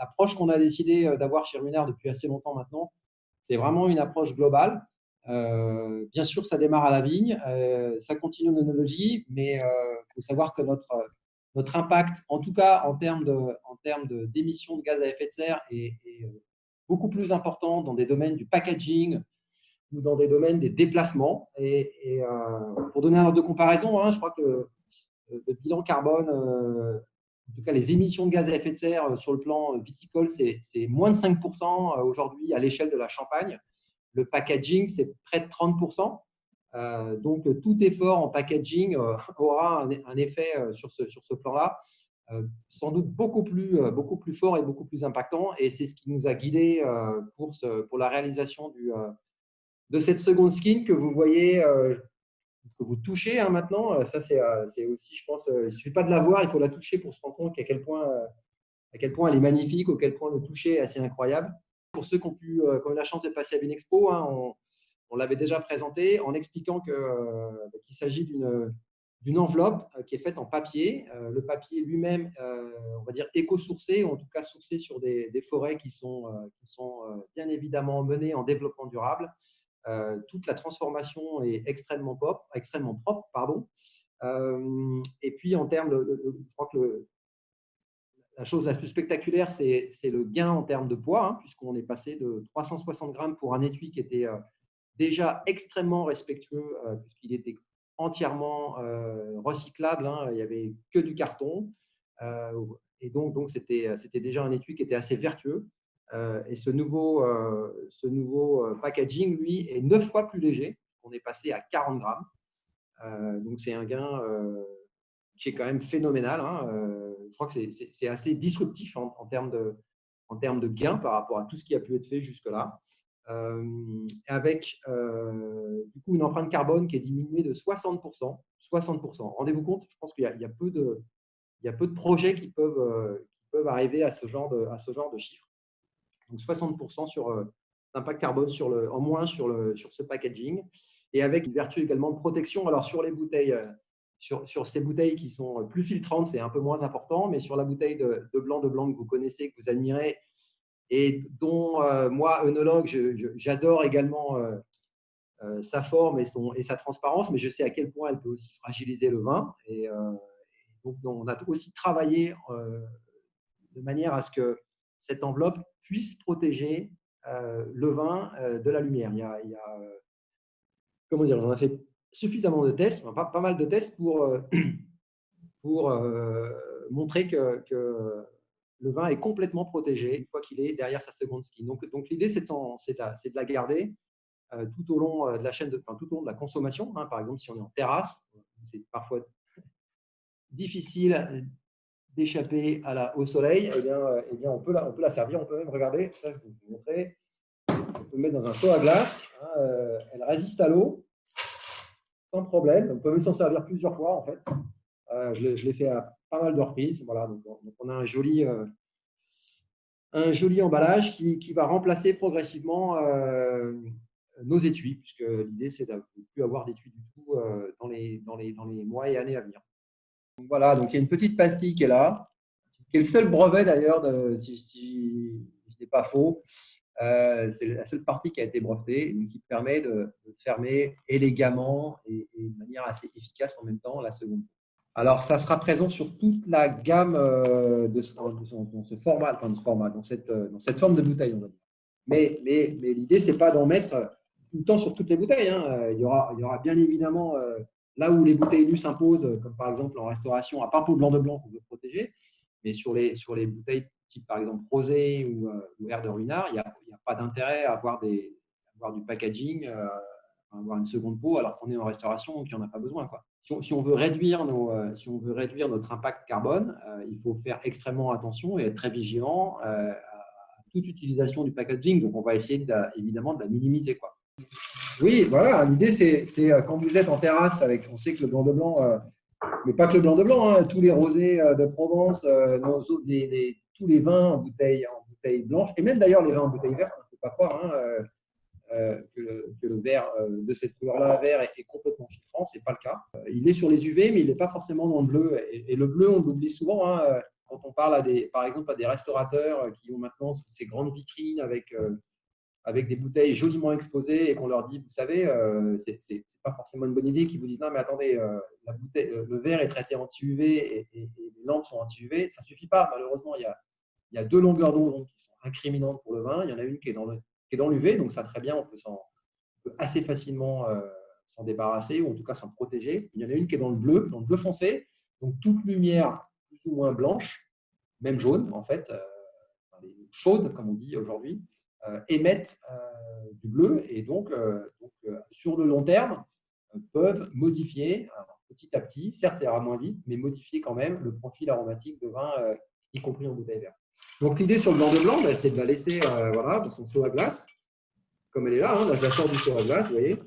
l'approche qu'on a décidé d'avoir chez Ruinart depuis assez longtemps maintenant, c'est vraiment une approche globale. Bien sûr, ça démarre à la vigne, ça continue en œnologie, mais il faut savoir que notre impact, en tout cas en termes d'émissions de gaz à effet de serre, est beaucoup plus important dans des domaines du packaging ou dans des domaines des déplacements. Et pour donner un ordre de comparaison, je crois que le bilan carbone, en tout cas les émissions de gaz à effet de serre sur le plan viticole, c'est moins de 5% aujourd'hui à l'échelle de la Champagne. Le packaging, c'est près de 30%. Donc, tout effort en packaging aura un effet sur ce plan-là, sans doute beaucoup plus fort et beaucoup plus impactant. Et c'est ce qui nous a guidés pour la réalisation de cette seconde skin que vous voyez, que vous touchez maintenant. Ça, c'est aussi, je pense, il ne suffit pas de la voir, il faut la toucher pour se rendre compte à quel point elle est magnifique, à quel point le toucher est assez incroyable. Pour ceux qui ont eu la chance de passer à Vinexpo, on l'avait déjà présenté en expliquant qu'il s'agit d'une enveloppe qui est faite en papier. Le papier lui-même, on va dire éco-sourcé, ou en tout cas sourcé sur des forêts qui sont bien évidemment menées en développement durable. Toute la transformation est extrêmement propre. Et puis, en termes je crois que la chose la plus spectaculaire, c'est le gain en termes de poids, puisqu'on est passé de 360 grammes pour un étui qui était déjà extrêmement respectueux, puisqu'il était entièrement recyclable. Il n'y avait que du carton. Et donc c'était déjà un étui qui était assez vertueux. Et ce nouveau packaging, lui, est 9 fois plus léger. On est passé à 40 grammes. Donc, c'est un gain qui est quand même phénoménal. Je crois que c'est assez disruptif en termes de gains par rapport à tout ce qui a pu être fait jusque-là. Avec du coup une empreinte carbone qui est diminuée de 60%. Rendez-vous compte, je pense qu'il y a peu de projets qui peuvent arriver à ce genre de chiffres. Donc 60% sur l'impact carbone en moins sur ce packaging, et avec une vertu également de protection. Alors sur les bouteilles, sur ces bouteilles qui sont plus filtrantes, c'est un peu moins important, mais sur la bouteille de blanc que vous connaissez, que vous admirez, et dont moi, œnologue, j'adore également sa forme et sa transparence, mais je sais à quel point elle peut aussi fragiliser le vin. Et donc, on a aussi travaillé de manière à ce que cette enveloppe puisse protéger le vin de la lumière. Comment dire, j'en ai fait suffisamment de tests, pas mal de tests pour montrer que le vin est complètement protégé une fois qu'il est derrière sa seconde skin. Donc l'idée, c'est de la garder tout au long de la chaîne, tout au long de la consommation. Par exemple, si on est en terrasse, c'est parfois difficile d'échapper au soleil. Eh bien, on peut la servir. On peut même regarder, ça je vais vous montrer. On peut mettre dans un seau à glace. Elle résiste à l'eau sans problème. On peut même s'en servir plusieurs fois en fait. Je l'ai fait à pas mal de reprises. Voilà, donc on a un joli emballage qui va remplacer progressivement nos étuis, puisque l'idée, c'est de ne plus avoir d'étuis du tout dans les mois et années à venir. Donc, voilà, donc il y a une petite pastille qui est là, qui est le seul brevet d'ailleurs, si je n'ai pas faux. C'est la seule partie qui a été brevetée, qui permet de fermer élégamment et de manière assez efficace en même temps la seconde. Alors, ça sera présent sur toute la gamme dans ce format, dans cette forme de bouteille, on va dire. Mais l'idée, ce n'est pas d'en mettre tout le temps sur toutes les bouteilles. Il y aura bien évidemment là où les bouteilles nues s'imposent, comme par exemple en restauration, à part pour le blanc de blanc qu'on veut protéger, mais sur les bouteilles type par exemple rosé ou air de Ruinart, il n'y a pas d'intérêt à avoir du packaging, avoir une seconde peau alors qu'on est en restauration, donc il n'y en a pas besoin, quoi. Si on veut réduire notre impact carbone, il faut faire extrêmement attention et être très vigilant à toute utilisation du packaging. Donc, on va essayer évidemment de la minimiser, quoi. Oui, voilà. L'idée, c'est quand vous êtes en terrasse on sait que le blanc de blanc, mais pas que le blanc de blanc, tous les rosés de Provence, tous les vins en bouteille blanche, et même d'ailleurs les vins en bouteille verte, il ne faut pas croire que le verre de cette couleur-là, vert, est complètement filtrant. Ce n'est pas le cas. Il est sur les UV, mais il n'est pas forcément dans le bleu. Et le bleu, on l'oublie souvent. quand on parle par exemple à des restaurateurs qui ont maintenant ces grandes vitrines avec des bouteilles joliment exposées et qu'on leur dit, vous savez, c'est pas forcément une bonne idée, qu'ils vous disent, non, mais attendez, le verre est traité anti-UV et les lampes sont anti-UV, ça ne suffit pas. Malheureusement, il y a deux longueurs d'onde qui sont incriminantes pour le vin. Il y en a une qui est dans l'UV, donc ça, très bien, on peut assez facilement s'en débarrasser ou en tout cas s'en protéger. Il y en a une qui est dans le bleu foncé, donc toute lumière plus ou moins blanche, même jaune en fait, chaude comme on dit aujourd'hui, émettent du bleu et donc sur le long terme peuvent modifier petit à petit, certes ça ira moins vite, mais modifier quand même le profil aromatique de vin, y compris en bouteille verte. Donc l'idée sur le blanc de blanc, c'est de la laisser voilà, dans son seau à glace, comme elle est là, là je la sors du seau à glace, vous voyez.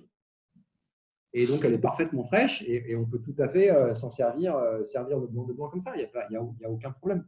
Et donc, elle est parfaitement fraîche et on peut tout à fait s'en servir le blanc de blanc comme ça. Il n'y a aucun problème.